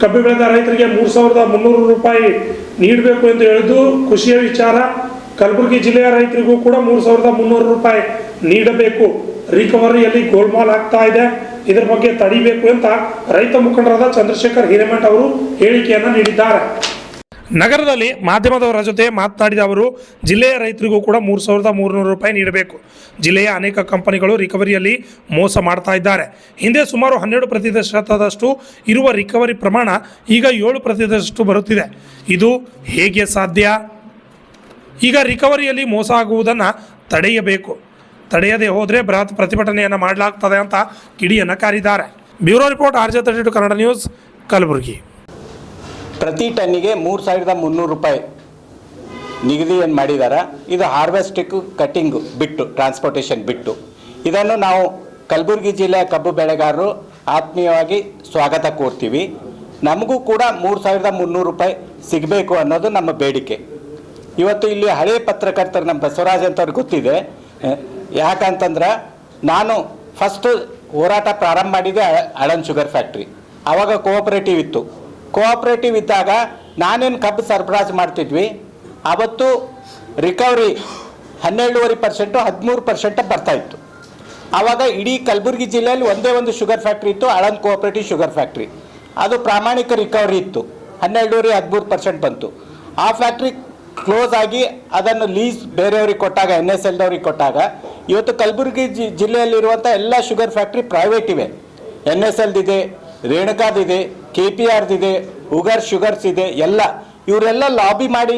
ಕಬ್ಬು ಬೆಳೆದ ರೈತರಿಗೆ 3,300 ರೂಪಾಯಿ ನೀಡಬೇಕು ಎಂದು ಹೇಳಿದ್ದು ಖುಷಿಯ ವಿಚಾರ. ಕಲಬುರಗಿ ಜಿಲ್ಲೆಯ ರೈತರಿಗೂ ಕೂಡ 3,300 ರೂಪಾಯಿ ನೀಡಬೇಕು. ರಿಕವರಿಯಲ್ಲಿ ಗೋಲ್ಮಾಲ್ ಆಗ್ತಾ ಇದೆ, ಇದರ ಬಗ್ಗೆ ತಡಿಬೇಕು ಅಂತ ರೈತ ಮುಖಂಡರಾದ ಚಂದ್ರಶೇಖರ್ ಹಿರೇಮಠ್ ಅವರು ಹೇಳಿಕೆಯನ್ನು ನೀಡಿದ್ದಾರೆ. ನಗರದಲ್ಲಿ ಮಾಧ್ಯಮದವರ ಜೊತೆ ಮಾತನಾಡಿದ ಅವರು, ಜಿಲ್ಲೆಯ ರೈತರಿಗೂ ಕೂಡ 3,300 ರೂಪಾಯಿ ನೀಡಬೇಕು. ಜಿಲ್ಲೆಯ ಅನೇಕ ಕಂಪನಿಗಳು ರಿಕವರಿಯಲ್ಲಿ ಮೋಸ ಮಾಡ್ತಾ ಇದ್ದಾರೆ. ಹಿಂದೆ ಸುಮಾರು 12% ಇರುವ ರಿಕವರಿ ಪ್ರಮಾಣ ಈಗ 7% ಬರುತ್ತಿದೆ. ಇದು ಹೇಗೆ ಸಾಧ್ಯ? ಈಗ ರಿಕವರಿಯಲ್ಲಿ ಮೋಸ ಆಗುವುದನ್ನು ತಡೆಯಬೇಕು. ತಡೆಯದೇ ಹೋದರೆ ಬೃಹತ್ ಪ್ರತಿಭಟನೆಯನ್ನು ಮಾಡಲಾಗ್ತದೆ ಅಂತ ಕಿಡಿಯನ್ನು ಕಾರಿದ್ದಾರೆ. Bureau report, RJ32 Kannada news, Kalaburagi. ಪ್ರತಿ ಟನ್ನಿಗೆ 3,300 ರೂಪಾಯಿ ನಿಗದಿಯನ್ನು ಮಾಡಿದ್ದಾರೆ. ಇದು ಹಾರ್ವೆಸ್ಟಿಂಗು, ಕಟ್ಟಿಂಗು ಬಿಟ್ಟು, ಟ್ರಾನ್ಸ್ಪೋರ್ಟೇಷನ್ ಬಿಟ್ಟು. ಇದನ್ನು ನಾವು ಕಲಬುರಗಿ ಜಿಲ್ಲೆಯ ಕಬ್ಬು ಬೆಳೆಗಾರರು ಆತ್ಮೀಯವಾಗಿ ಸ್ವಾಗತ ಕೋರ್ತೀವಿ. ನಮಗೂ ಕೂಡ 3,300 ರೂಪಾಯಿ ಸಿಗಬೇಕು ಅನ್ನೋದು ನಮ್ಮ ಬೇಡಿಕೆ. ಇವತ್ತು ಇಲ್ಲಿ ಹಳೆಯ ಪತ್ರಕರ್ತರು ನಮ್ಮ ಬಸವರಾಜ್ ಅಂತವ್ರಿಗೆ ಗೊತ್ತಿದೆ. ಯಾಕಂತಂದ್ರೆ ನಾನು ಫಸ್ಟ್ ಹೋರಾಟ ಪ್ರಾರಂಭ ಮಾಡಿದೆ ಆಳಂದ್ ಶುಗರ್ ಫ್ಯಾಕ್ಟ್ರಿ. ಆವಾಗ ಕೋಆಪರೇಟಿವ್ ಇತ್ತು. ಕೋಆಪರೇಟಿವ್ ಇದ್ದಾಗ ನಾನೇನು ಕಬ್ಬು ಸರಬರಾಜು ಮಾಡ್ತಿದ್ವಿ, ಆವತ್ತು ರಿಕವರಿ 12.5% 13% ಬರ್ತಾಯಿತ್ತು. ಆವಾಗ ಇಡೀ ಕಲಬುರಗಿ ಜಿಲ್ಲೆಯಲ್ಲಿ ಒಂದೇ ಒಂದು ಶುಗರ್ ಫ್ಯಾಕ್ಟ್ರಿ ಇತ್ತು, ಆಳಂದ್ ಕೋಆಪರೇಟಿವ್ ಶುಗರ್ ಫ್ಯಾಕ್ಟ್ರಿ. ಅದು ಪ್ರಾಮಾಣಿಕ ರಿಕವರಿ ಇತ್ತು, 12.5-13% ಬಂತು. ಆ ಫ್ಯಾಕ್ಟ್ರಿ ಕ್ಲೋಸ್ ಆಗಿ ಅದನ್ನು ಲೀಸ್ ಬೇರೆಯವ್ರಿಗೆ ಕೊಟ್ಟಾಗ, NSLದವ್ರಿಗೆ ಕೊಟ್ಟಾಗ, ಇವತ್ತು ಕಲಬುರಗಿ ಜಿಲ್ಲೆಯಲ್ಲಿರುವಂಥ ಎಲ್ಲ ಶುಗರ್ ಫ್ಯಾಕ್ಟ್ರಿ ಪ್ರೈವೇಟ್ ಇವೆ. NSLದಿದೆ, ರೇಣುಕಾದಿದೆ, KPRದಿದೆ, ಉಗರ್ ಶುಗರ್ಸ್ ಇದೆ. ಎಲ್ಲ ಇವರೆಲ್ಲ ಲಾಬಿ ಮಾಡಿ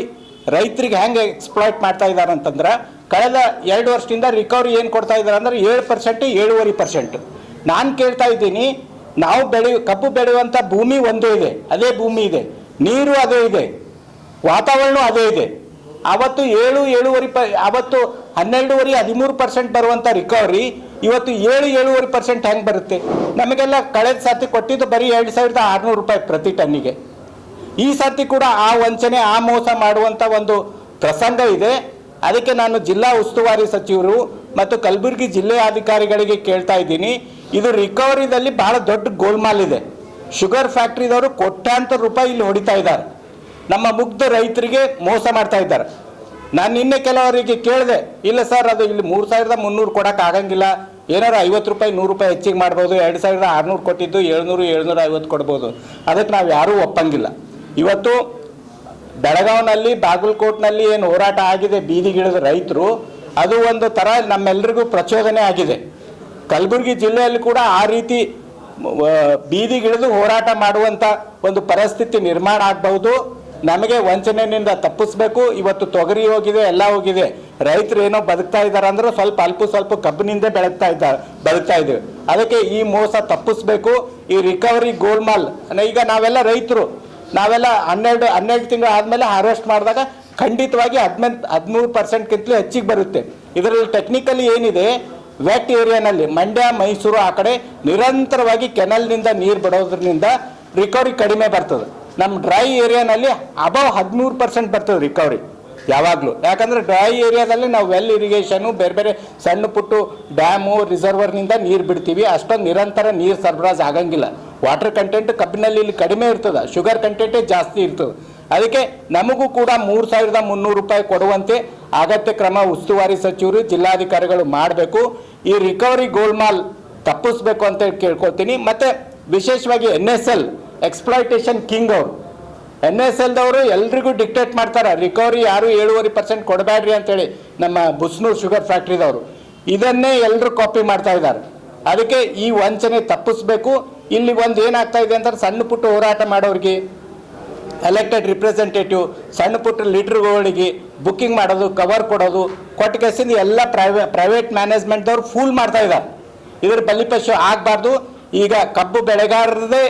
ರೈತರಿಗೆ ಹೆಂಗೆ ಎಕ್ಸ್ಪ್ಲಾಯ್ಟ್ ಮಾಡ್ತಾ ಇದ್ದಾರೆ ಅಂತಂದ್ರೆ, ಕಳೆದ 2 ವರ್ಷದಿಂದ ರಿಕವರಿ ಏನು ಕೊಡ್ತಾ ಇದ್ದಾರೆ ಅಂದರೆ 7%, 7.5%. ನಾನು ಕೇಳ್ತಾ ಇದ್ದೀನಿ, ನಾವು ಕಬ್ಬು ಬೆಳೆಯುವಂಥ ಭೂಮಿ ಒಂದೇ ಇದೆ, ಅದೇ ಭೂಮಿ ಇದೆ, ನೀರು ಅದೇ ಇದೆ, ವಾತಾವರಣ ಅದೇ ಇದೆ. ಅವತ್ತು 7-7.5%, ಅವತ್ತು 12.5-13% ಬರುವಂಥ ರಿಕವರಿ ಇವತ್ತು 7-7.5% ಹೆಂಗೆ ಬರುತ್ತೆ? ನಮಗೆಲ್ಲ ಕಳೆದ ಸರ್ತಿ ಕೊಟ್ಟಿದ್ದು ಬರೀ 2,600 ರೂಪಾಯಿ ಪ್ರತಿ ಟನ್ನಿಗೆ. ಈ ಸರ್ತಿ ಕೂಡ ಆ ವಂಚನೆ, ಆ ಮೋಸ ಮಾಡುವಂಥ ಒಂದು ಪ್ರಸಂಗ ಇದೆ. ಅದಕ್ಕೆ ನಾನು ಜಿಲ್ಲಾ ಉಸ್ತುವಾರಿ ಸಚಿವರು ಮತ್ತು ಕಲಬುರಗಿ ಜಿಲ್ಲೆಯಾಧಿಕಾರಿಗಳಿಗೆ ಕೇಳ್ತಾ ಇದ್ದೀನಿ, ಇದು ರಿಕವರಿದಲ್ಲಿ ಬಹಳ ದೊಡ್ಡ ಗೋಲ್ಮಾಲ್ ಇದೆ. ಶುಗರ್ ಫ್ಯಾಕ್ಟ್ರಿದವರು ಕೋಟ್ಯಾಂತರ ರೂಪಾಯಿ ಇಲ್ಲಿ ಹೊಡಿತಾ ಇದ್ದಾರೆ, ನಮ್ಮ ಮುಗ್ಧ ರೈತರಿಗೆ ಮೋಸ ಮಾಡ್ತಾ ಇದ್ದಾರೆ. ನಾನು ನಿನ್ನೆ ಕೆಲವರಿಗೆ ಕೇಳಿದೆ, ಇಲ್ಲ ಸರ್, ಅದು ಇಲ್ಲಿ 3,300 ಕೊಡೋಕೆ ಆಗಂಗಿಲ್ಲ, ಏನಾರು 50 ರೂಪಾಯಿ 100 ರೂಪಾಯಿ ಹೆಚ್ಚಿಗೆ ಮಾಡ್ಬೋದು, 2,600 ಕೊಟ್ಟಿದ್ದು 700-750 ಕೊಡ್ಬೋದು. ಅದಕ್ಕೆ ನಾವು ಯಾರೂ ಒಪ್ಪಂಗಿಲ್ಲ. ಇವತ್ತು ಬೆಳಗಾವಿನಲ್ಲಿ, ಬಾಗಲಕೋಟ್ನಲ್ಲಿ ಏನು ಹೋರಾಟ ಆಗಿದೆ ಬೀದಿಗಿಳಿದ ರೈತರು, ಅದು ಒಂದು ಥರ ನಮ್ಮೆಲ್ಲರಿಗೂ ಪ್ರಚೋದನೆ ಆಗಿದೆ. ಕಲಬುರಗಿ ಜಿಲ್ಲೆಯಲ್ಲಿ ಕೂಡ ಆ ರೀತಿ ಬೀದಿಗಿಳಿದು ಹೋರಾಟ ಮಾಡುವಂಥ ಒಂದು ಪರಿಸ್ಥಿತಿ ನಿರ್ಮಾಣ ಆಗ್ಬಹುದು. ನಮಗೆ ವಂಚನೆಯಿಂದ ತಪ್ಪಿಸ್ಬೇಕು. ಇವತ್ತು ತೊಗರಿ ಹೋಗಿದೆ, ಎಲ್ಲ ಹೋಗಿದೆ, ರೈತರು ಏನೋ ಬದುಕ್ತಾ ಇದ್ದಾರೆ ಅಂದ್ರೆ ಸ್ವಲ್ಪ ಕಬ್ಬಿನಿಂದ ಬದುಕ್ತಾ ಇದ್ದೇವೆ. ಅದಕ್ಕೆ ಈ ಮೋಸ ತಪ್ಪಿಸ್ಬೇಕು. ಈ ರಿಕವರಿ ಗೋಲ್ಮಾಲ್, ಈಗ ನಾವೆಲ್ಲ ರೈತರು, ನಾವೆಲ್ಲ 12 ತಿಂಗಳು ಆದಮೇಲೆ ಹಾರ್ವೆಸ್ಟ್ ಮಾಡಿದಾಗ ಖಂಡಿತವಾಗಿ 13%ಗಿಂತಲೂ ಹೆಚ್ಚಿಗೆ ಬರುತ್ತೆ. ಇದರಲ್ಲಿ ಟೆಕ್ನಿಕಲಿ ಏನಿದೆ, ವೆಟ್ ಏರಿಯಾನಲ್ಲಿ ಮಂಡ್ಯ, ಮೈಸೂರು ಆ ಕಡೆ ನಿರಂತರವಾಗಿ ಕೆನಲ್ನಿಂದ ನೀರು ಬಿಡೋದ್ರಿಂದ ರಿಕವರಿ ಕಡಿಮೆ ಬರ್ತದೆ. ನಮ್ಮ ಡ್ರೈ ಏರಿಯಾನಲ್ಲಿ ಅಬವ್ 13% ಬರ್ತದೆ ರಿಕವರಿ ಯಾವಾಗಲೂ. ಯಾಕಂದರೆ ಡ್ರೈ ಏರಿಯಾದಲ್ಲಿ ನಾವು ವೆಲ್ ಇರಿಗೇಷನು, ಬೇರೆ ಬೇರೆ ಸಣ್ಣ ಪುಟ್ಟು ಡ್ಯಾಮು, ರಿಸರ್ವರ್ನಿಂದ ನೀರು ಬಿಡ್ತೀವಿ. ಅಷ್ಟೊಂದು ನಿರಂತರ ನೀರು ಸರಬರಾಜು ಆಗಂಗಿಲ್ಲ. ವಾಟರ್ ಕಂಟೆಂಟ್ ಕಬ್ಬಿನಲ್ಲಿ ಇಲ್ಲಿ ಕಡಿಮೆ ಇರ್ತದೆ, ಶುಗರ್ ಕಂಟೆಂಟೇ ಜಾಸ್ತಿ ಇರ್ತದೆ. ಅದಕ್ಕೆ ನಮಗೂ ಕೂಡ 3,300 ರೂಪಾಯಿ ಕೊಡುವಂತೆ ಅಗತ್ಯ ಕ್ರಮ ಉಸ್ತುವಾರಿ ಸಚಿವರು, ಜಿಲ್ಲಾಧಿಕಾರಿಗಳು ಮಾಡಬೇಕು. ಈ ರಿಕವರಿ ಗೋಲ್ಮಾಲ್ ತಪ್ಪಿಸ್ಬೇಕು ಅಂತ ಕೇಳ್ಕೊತೀನಿ. ಮತ್ತು ವಿಶೇಷವಾಗಿ NSL ಎಕ್ಸ್ಪ್ಲಾಯ್ಟೇಷನ್ ಕಿಂಗ್ ಅವರು, NSLದವರು ಎಲ್ರಿಗೂ ಡಿಕ್ಟೇಟ್ ಮಾಡ್ತಾರೆ, ರಿಕವರಿ ಯಾರು 7.5% ಕೊಡಬೇಡ್ರಿ ಅಂತೇಳಿ. ನಮ್ಮ ಬುಸ್ನೂರು ಶುಗರ್ ಫ್ಯಾಕ್ಟ್ರಿದವರು ಇದನ್ನೇ ಎಲ್ಲರೂ ಕಾಪಿ ಮಾಡ್ತಾ ಇದ್ದಾರೆ. ಅದಕ್ಕೆ ಈ ವಂಚನೆ ತಪ್ಪಿಸ್ಬೇಕು. ಇಲ್ಲಿ ಒಂದು ಏನಾಗ್ತಾ ಇದೆ ಅಂತ, ಸಣ್ಣ ಪುಟ್ಟ ಹೋರಾಟ ಮಾಡೋರಿಗೆ, ಎಲೆಕ್ಟೆಡ್ ರಿಪ್ರೆಸೆಂಟೇಟಿವ್, ಸಣ್ಣ ಪುಟ್ಟ ಲೀಡರ್ಗಳಿಗೆ ಬುಕ್ಕಿಂಗ್ ಮಾಡೋದು, ಕವರ್ ಕೊಡೋದು, ಕೊಟ್ಟ ಕೇಸಿಂದ ಎಲ್ಲ ಪ್ರೈವೇಟ್ ಮ್ಯಾನೇಜ್ಮೆಂಟ್ದವ್ರು ಫೂಲ್ ಮಾಡ್ತಾ ಇದ್ದಾರೆ. ಇದ್ರ ಬಲಿಪಶು ಆಗಬಾರ್ದು. ಈಗ ಕಬ್ಬು ಬೆಳೆಗಾರರದೇ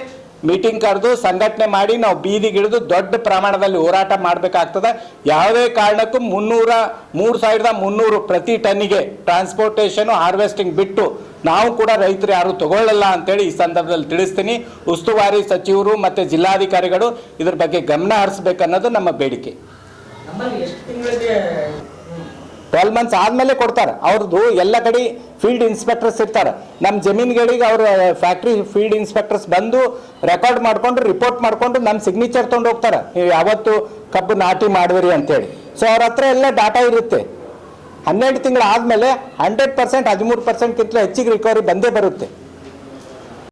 ಮೀಟಿಂಗ್ ಕರೆದು ಸಂಘಟನೆ ಮಾಡಿ ನಾವು ಬೀದಿಗಿಳಿದು ದೊಡ್ಡ ಪ್ರಮಾಣದಲ್ಲಿ ಹೋರಾಟ ಮಾಡಬೇಕಾಗ್ತದೆ. ಯಾವುದೇ ಕಾರಣಕ್ಕೂ 3,300 ಪ್ರತಿ ಟನ್ನಿಗೆ ಟ್ರಾನ್ಸ್ಪೋರ್ಟೇಷನು, ಹಾರ್ವೆಸ್ಟಿಂಗ್ ಬಿಟ್ಟು ನಾವು ಕೂಡ ರೈತರು ಯಾರು ತಗೊಳ್ಳಲ್ಲ ಅಂತೇಳಿ ಈ ಸಂದರ್ಭದಲ್ಲಿ ತಿಳಿಸ್ತೀನಿ. ಉಸ್ತುವಾರಿ ಸಚಿವರು ಮತ್ತು ಜಿಲ್ಲಾಧಿಕಾರಿಗಳು ಇದ್ರ ಬಗ್ಗೆ ಗಮನ ಹರಿಸಬೇಕನ್ನೋದು ನಮ್ಮ ಬೇಡಿಕೆ. 12 ಮಂತ್ಸ್ ಆದಮೇಲೆ ಕೊಡ್ತಾರೆ. ಅವ್ರದ್ದು ಎಲ್ಲ ಕಡೆ ಫೀಲ್ಡ್ ಇನ್ಸ್ಪೆಕ್ಟರ್ಸ್ ಇರ್ತಾರೆ. ನಮ್ಮ ಜಮೀನುಗಳಿಗೆ ಅವ್ರ ಫ್ಯಾಕ್ಟ್ರಿ ಫೀಲ್ಡ್ ಇನ್ಸ್ಪೆಕ್ಟರ್ಸ್ ಬಂದು ರೆಕಾರ್ಡ್ ಮಾಡ್ಕೊಂಡು ರಿಪೋರ್ಟ್ ಮಾಡ್ಕೊಂಡು ನಮ್ಮ ಸಿಗ್ನೇಚರ್ ತೊಗೊಂಡು ಹೋಗ್ತಾರೆ, ನೀವು ಯಾವತ್ತು ಕಬ್ಬು ನಾಟಿ ಮಾಡಿದ್ರಿ ಅಂತೇಳಿ. ಸೊ ಅವ್ರ ಹತ್ರ ಎಲ್ಲ ಡಾಟಾ ಇರುತ್ತೆ. 12 ತಿಂಗಳು ಆದಮೇಲೆ 100% 13%ಕ್ಕಿಂತ ಹೆಚ್ಚಿಗೆ ರಿಕವರಿ ಬಂದೇ ಬರುತ್ತೆ.